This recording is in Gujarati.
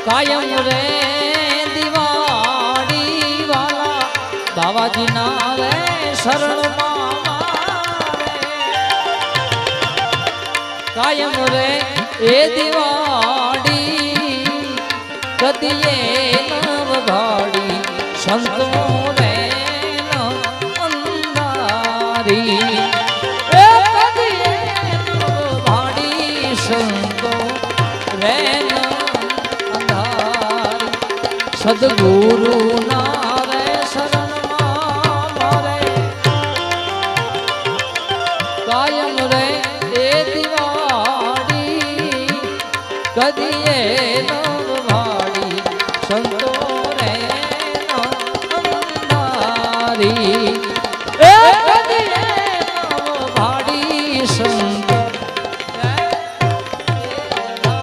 કાયમ રે દિવાળી વાલા બાવાજી ના રે શરણમાં કાયમ રે એ દિવાળી કદીએ નવ ભાડી સંતો રે અંધારી એ કદીએ નવ ભાડી સંતો રે અંધારી સદગુરુ ના રે શરણમાં મારે કાયમ રે એ દિવાળી કદીએ નવ ભાડી સંતો